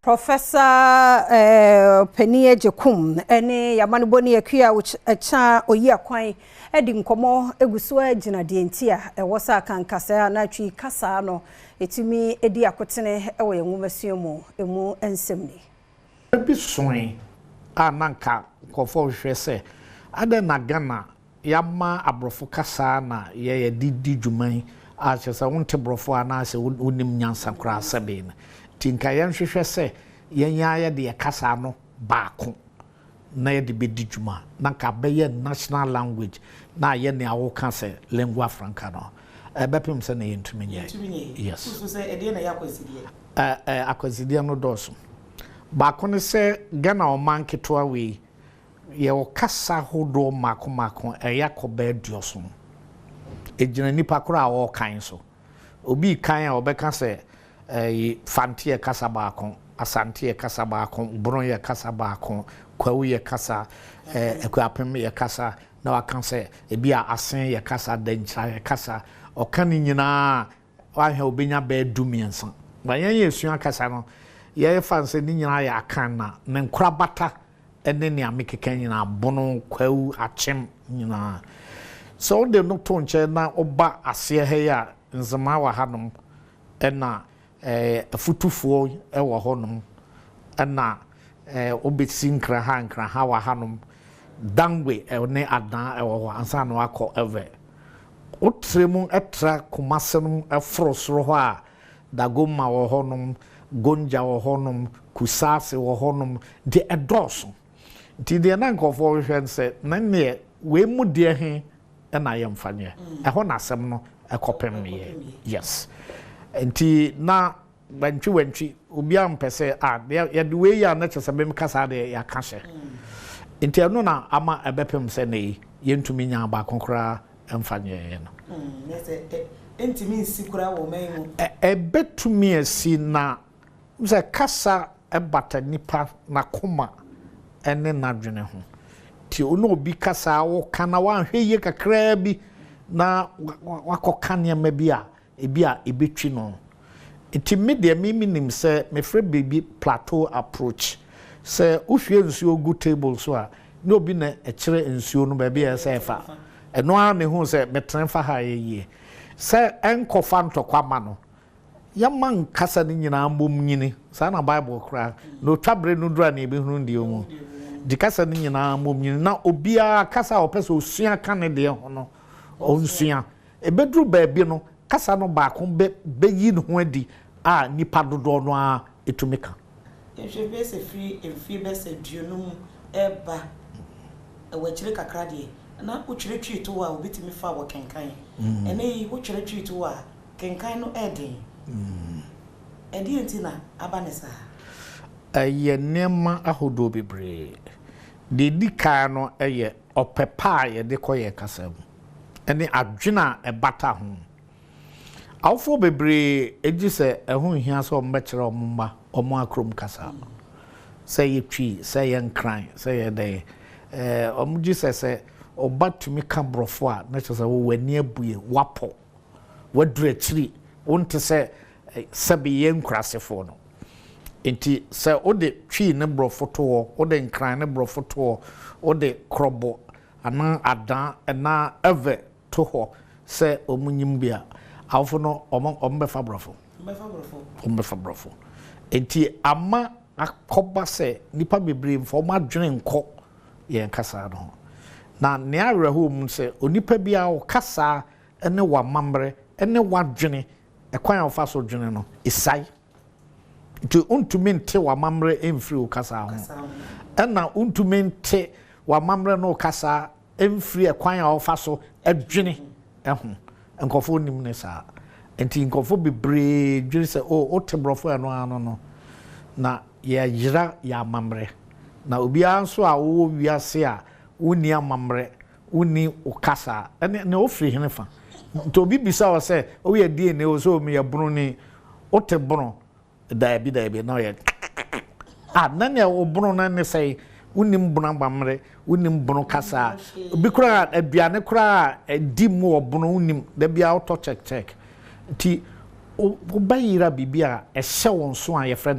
Professor Kofi Agyekum ene yamane boni akua echa oyi akwan edi nkomo eguso agina de ntia ewosa Akan kasa na atwi kasa no etimi edi akotene ewo yenwomasuo mu emu ensemni bi soin ananka kofo hwese ade na Ghana yama abrofo kasa na ye didi dwuman a chese wonte brofo ana se wonim nyansa kra asabe na tinka yen hwehwe se yenya de kasa no baako na ye de bedi dwuma na ka be national language na ye ne awo ka se Lingua Franca no bepem se na yentumi nye yes so se ede na yakwazidie akwazidie no doso baako ne se Ghana o man ketwa we ye o kasa hodo mako yakoba aduoso ejina nipa kora wo kan so obi kan a obeka se fantie kasa baako asante kasa baako bron ye kasa baako kwawu ye kasa ekwapem ye kasa na wakan se ebi a asen ye kasa dencha ye kasa okan nyina wahwe obenya ba dumiensa wayan ye sua kasa no ye fanse ni nyina ya Akan na ne nkura bata ene ne amekeka nyina bono kwawu achem nyina so de no to nche na oba ase he ya nzema wa hanom ena futufuo ewo honom ena obesi nkra ha wa hanom dangwe ne adan ewo ho ansa no akọ eve otremu etra kumasem efrosro ho a dagoma wo honom gonja wo honom kusase wo honom de edoso ti de na nkofo hwense na ne we mu de he na yemfanye ho na asem no ekopem ye yes enti na wantwi obi ampese ye de we ya na chese bem kasa de ya kase enti no na ama ebepem se ne yentumi nya ba konkora emfanye no nese entimi nsikura wo menwu ebetumi asi na ze kasa ebata nipa na koma ene na dwene ho ti ono obi kasa wo kana wan hweye kakra bi na wakokane ma bi a ebetwi no iti media miminim se mefre baby plateau approach se uhwe nsuo gu table so a na obi na ekire nsuo no ba bi e se fa eno a ne hu se metren fa ha ye se enkofa ntokwa no yaman kasa ni nyina mbom nyini sa na bible kra no twabre no dura na ebehunu ndi omu di kasa ni nyina mbom nyini na obia kasa opese osua kan de ho no onsua ebedru ba bi no kasa no baako be yi no ho adi a nipa dodo no a etumika ehwe se free be se duonum eba ewachire kakra de na ochire twito wa obitimi fa wo kenkan ene yi ochire twito wa kenkan no eden edi entina abanesa aye nema ahodo bebre de dika no eye opepa ye de koye kasam ene adwena ebata ho awfo bebre ejise ehun hia so mbekere omma omo akrom kasa say ye twi say ye nkran say ye de omujise se obatumi ka brofo a na chese wo wani abue wapo wadura chiri wonte se sabe ye nkrasefo no enti se ode twi ne brofo to ode nkran ne brofo to ode krobo ana adan na eve to ho se omunyim bia awfo no ombefa brofo enti ama akoba se nipa bebre mfo ma dwene nko ye kasa no na ne areho mu se onipa bia o kasa ene wa mamre ene wa dwene ekwan ofa so dwene no isai to untumi nte wa mamre emfiri o kasa ho ena untumi nte wa mamre no kasa emfiri ekwan ofa so edwene eho nkofo nim ne sa enti nkofo bebre dwene se o tebrofo eno ano no na ya yira ya mamre na obi anso a wo wiase a woni amamre woni ukasa ene ofiri henefa to bi bisa wa se o ye die ne o so me ya bunu ni o te bunu da bi na ye na ne o bunu na ne sei woni mbunu amamre woni mbunu kasa bi kura aduane kura di mu o bunu woni da bia auto check ti o bayira bibia e hye won so a ye friend